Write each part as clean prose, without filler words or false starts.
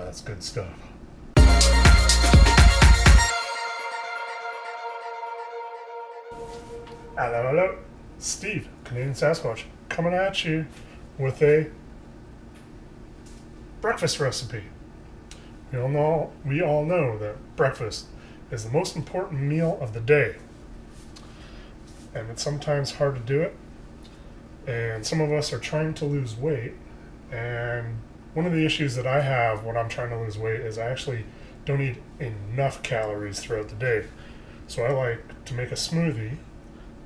that's good stuff. Hello, hello. Steve, Canadian Sasquatch, coming at you with a breakfast recipe. We all know that breakfast is the most important meal of the day. And it's sometimes hard to do it. And some of us are trying to lose weight. And one of the issues that I have when I'm trying to lose weight is I actually don't eat enough calories throughout the day. So I like to make a smoothie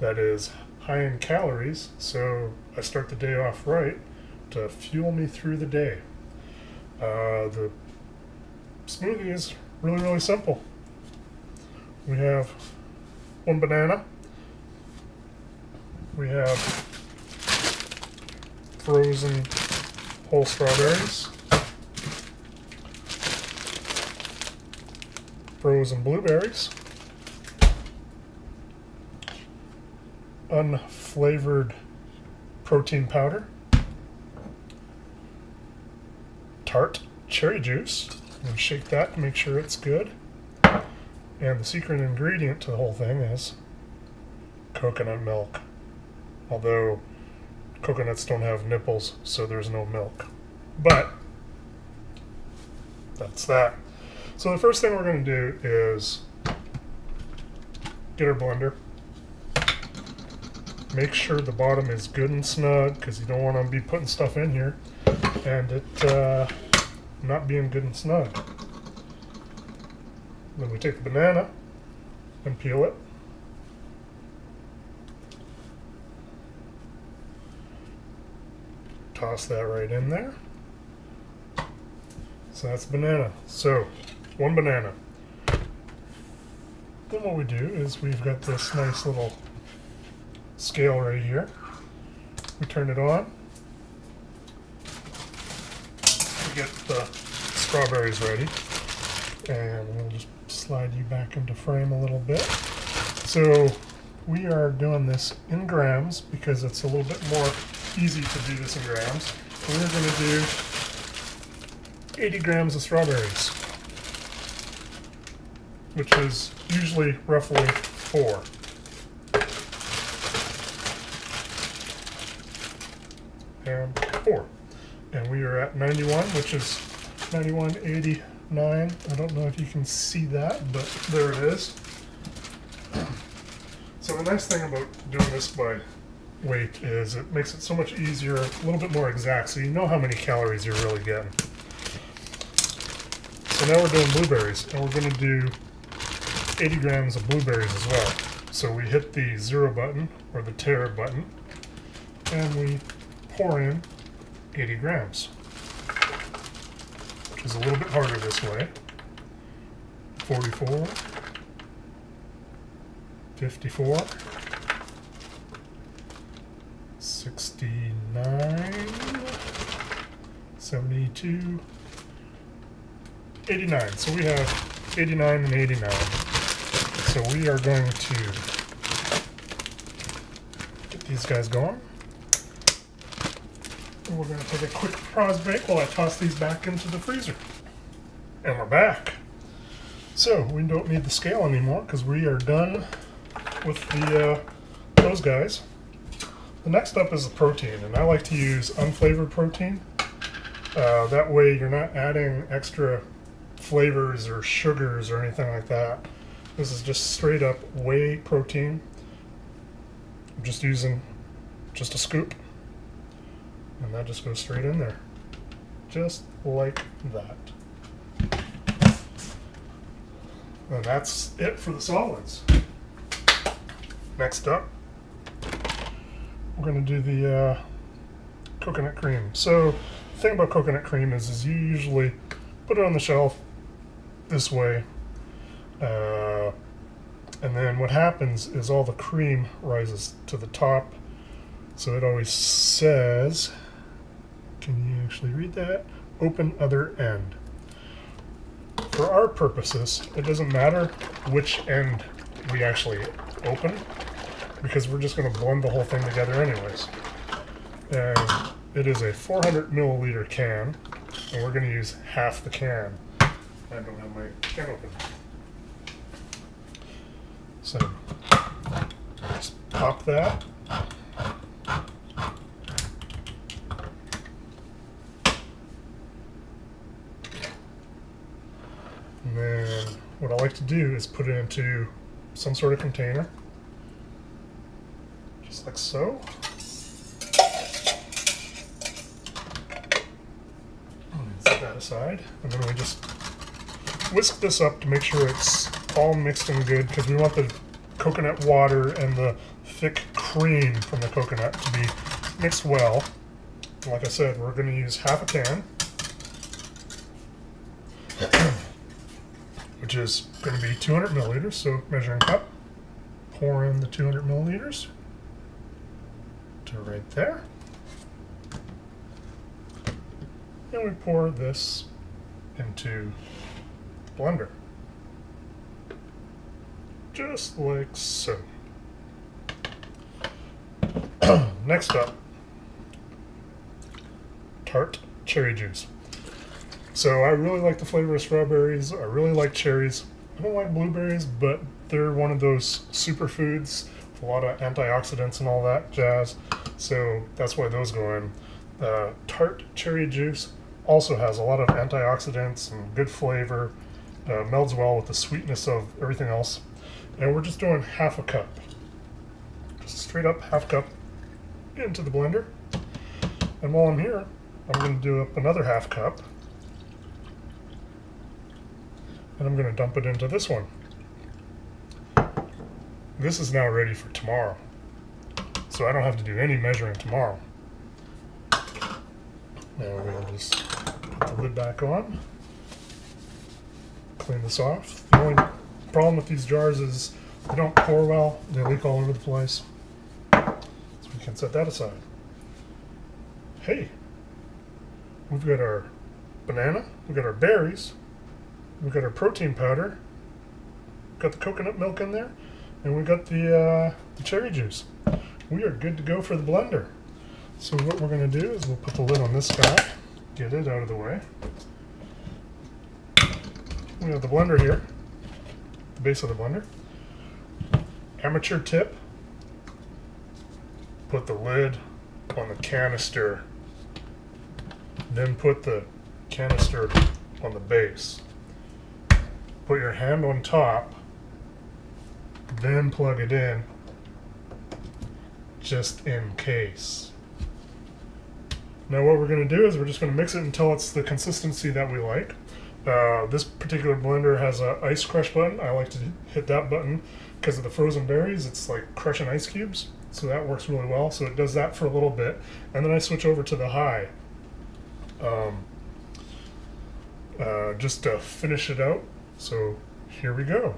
that is high in calories, so I start the day off right to fuel me through the day. The smoothie is really, really simple. We have one banana. We have frozen whole strawberries, frozen blueberries, unflavored protein powder, tart cherry juice, and shake that to make sure it's good. And the secret ingredient to the whole thing is coconut milk. Although coconuts don't have nipples, so there's no milk. But that's that. So the first thing we're going to do is get our blender. Make sure the bottom is good and snug, because you don't want to be putting stuff in here and it not being good and snug. Then we take the banana and peel it. Toss that right in there. So that's banana. So, one banana. Then what we do is we've got this nice little scale right here. We turn it on. We get the strawberries ready. And we'll just slide you back into frame a little bit. So we are doing this in grams because it's a little bit more easy to do this in grams. And we're going to do 80 grams of strawberries, which is usually roughly 4. And 4. And we are at 91, which is 91.89. I don't know if you can see that, but there it is. So the nice thing about doing this by weight is it makes it so much easier, a little bit more exact, so you know how many calories you're really getting. So now we're doing blueberries, and we're going to do 80 grams of blueberries as well. So we hit the 0 button, or the tare button, and we pour in 80 grams, which is a little bit harder this way. 44, 54, 69, 72, 89. So we have 89 and 89. So we are going to get these guys going. And we're going to take a quick pause break while I toss these back into the freezer. And we're back. So we don't need the scale anymore because we are done with the those guys. The next up is the protein, and I like to use unflavored protein. That way you're not adding extra flavors or sugars or anything like that. This is just straight up whey protein. I'm just using just a scoop, and that just goes straight in there, just like that. And that's it for the solids. Next up, we're going to do the coconut cream. So the thing about coconut cream is you usually put it on the shelf this way, and then what happens is all the cream rises to the top. So it always says, can you actually read that? Open other end. For our purposes, it doesn't matter which end we actually open, because we're just going to blend the whole thing together anyways. And it is a 400 milliliter can. and we're going to use half the can. I don't have my can open. So just pop that. And then what I like to do is put it into some sort of container, just like so. Set that aside, and then we just whisk this up to make sure it's all mixed and good, because we want the coconut water and the thick cream from the coconut to be mixed well. And like I said, we're going to use half a can, which is going to be 200 milliliters, so measuring cup. Pour in the 200 milliliters to right there. And we pour this into the blender. Just like so. Next up, tart cherry juice. So I really like the flavor of strawberries. I really like cherries. I don't like blueberries, but they're one of those superfoods with a lot of antioxidants and all that jazz. So that's why those go in. Tart cherry juice also has a lot of antioxidants and good flavor. Melds well with the sweetness of everything else. And we're just doing half a cup. Just straight up half cup into the blender. And while I'm here, I'm going to do up another half cup. And I'm going to dump it into this one. This is now ready for tomorrow. So I don't have to do any measuring tomorrow. Now we're going to just put the lid back on. Clean this off. The only problem with these jars is they don't pour well. They leak all over the place. So we can set that aside. Hey, we've got our banana, we've got our berries, we've got our protein powder, we've got the coconut milk in there, and we've got the cherry juice. We are good to go for the blender. So what we're going to do is we'll put the lid on this guy, get it out of the way. We have the blender here, the base of the blender. Amateur tip, put the lid on the canister, then put the canister on the base. Put your hand on top, then plug it in, just in case. Now what we're going to do is we're just going to mix it until it's the consistency that we like. This particular blender has an ice crush button. I like to hit that button because of the frozen berries. It's like crushing ice cubes, so that works really well. So it does that for a little bit, and then I switch over to the high just to finish it out. So here we go.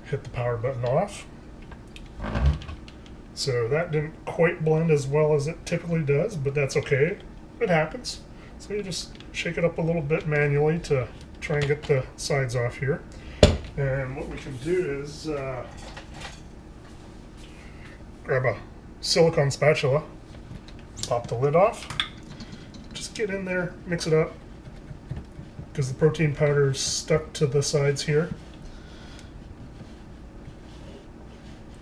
Hit the power button off. So that didn't quite blend as well as it typically does, but that's okay. It happens. So you just shake it up a little bit manually to try and get the sides off here. And what we can do is grab a silicone spatula, pop the lid off, just get in there, mix it up, because the protein powder is stuck to the sides here.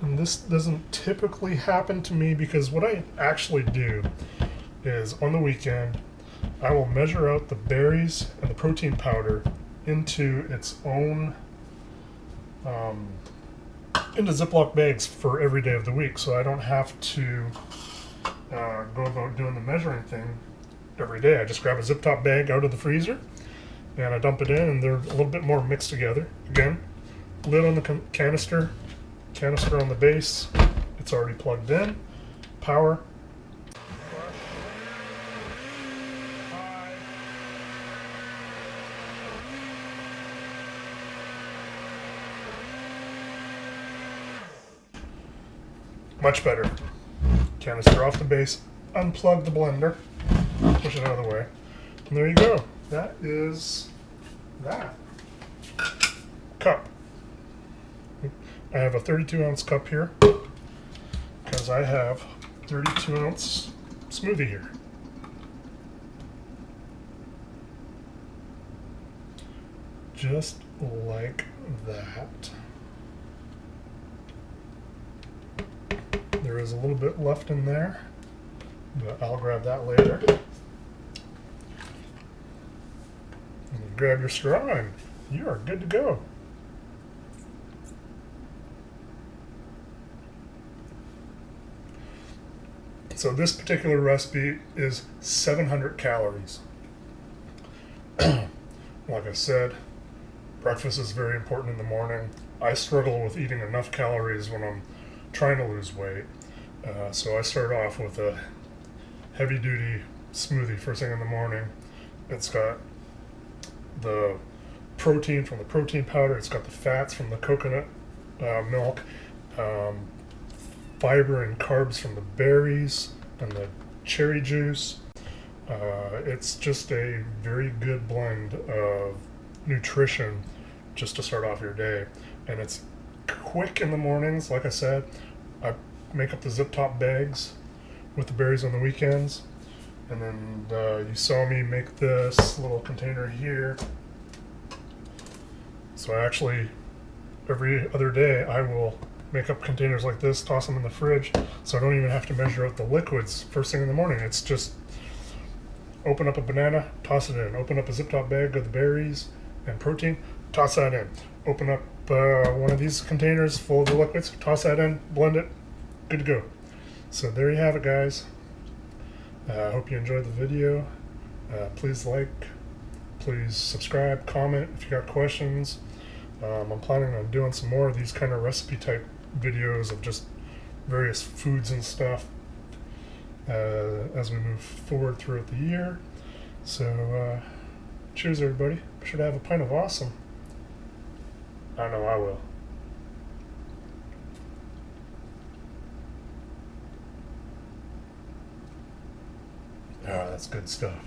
And this doesn't typically happen to me because what I actually do is on the weekend, I will measure out the berries and the protein powder into its own, into Ziploc bags for every day of the week. So I don't have to go about doing the measuring thing every day. I just grab a zip top bag out of the freezer and I dump it in, and they're a little bit more mixed together. Again, lid on the canister on the base, it's already plugged in, power, much better. Canister off the base, unplug the blender, push it out of the way, and there you go. That is that cup. I have a 32-ounce cup here because I have 32-ounce smoothie here. Just like that. There is a little bit left in there, but I'll grab that later. And grab your straw and you are good to go. So this particular recipe is 700 calories. Like I said, breakfast is very important in the morning. I struggle with eating enough calories when I'm trying to lose weight. So I start off with a heavy-duty smoothie first thing in the morning. It's got the protein from the protein powder. It's got the fats from the coconut milk, fiber and carbs from the berries and the cherry juice. It's just a very good blend of nutrition just to start off your day. And it's quick in the mornings. Like I said, I make up the zip top bags with the berries on the weekends. And then you saw me make this little container here. So actually, every other day I will make up containers like this, toss them in the fridge, so I don't even have to measure out the liquids first thing in the morning. It's just open up a banana, toss it in. Open up a zip top bag of the berries and protein, toss that in. Open up one of these containers full of the liquids, toss that in, blend it, good to go. So there you have it, guys. I hope you enjoyed the video. Please like, please subscribe, comment if you got questions. I'm planning on doing some more of these kind of recipe type videos of just various foods and stuff as we move forward throughout the year. So cheers everybody. I should have a pint of awesome. I know I will. Ah, that's good stuff.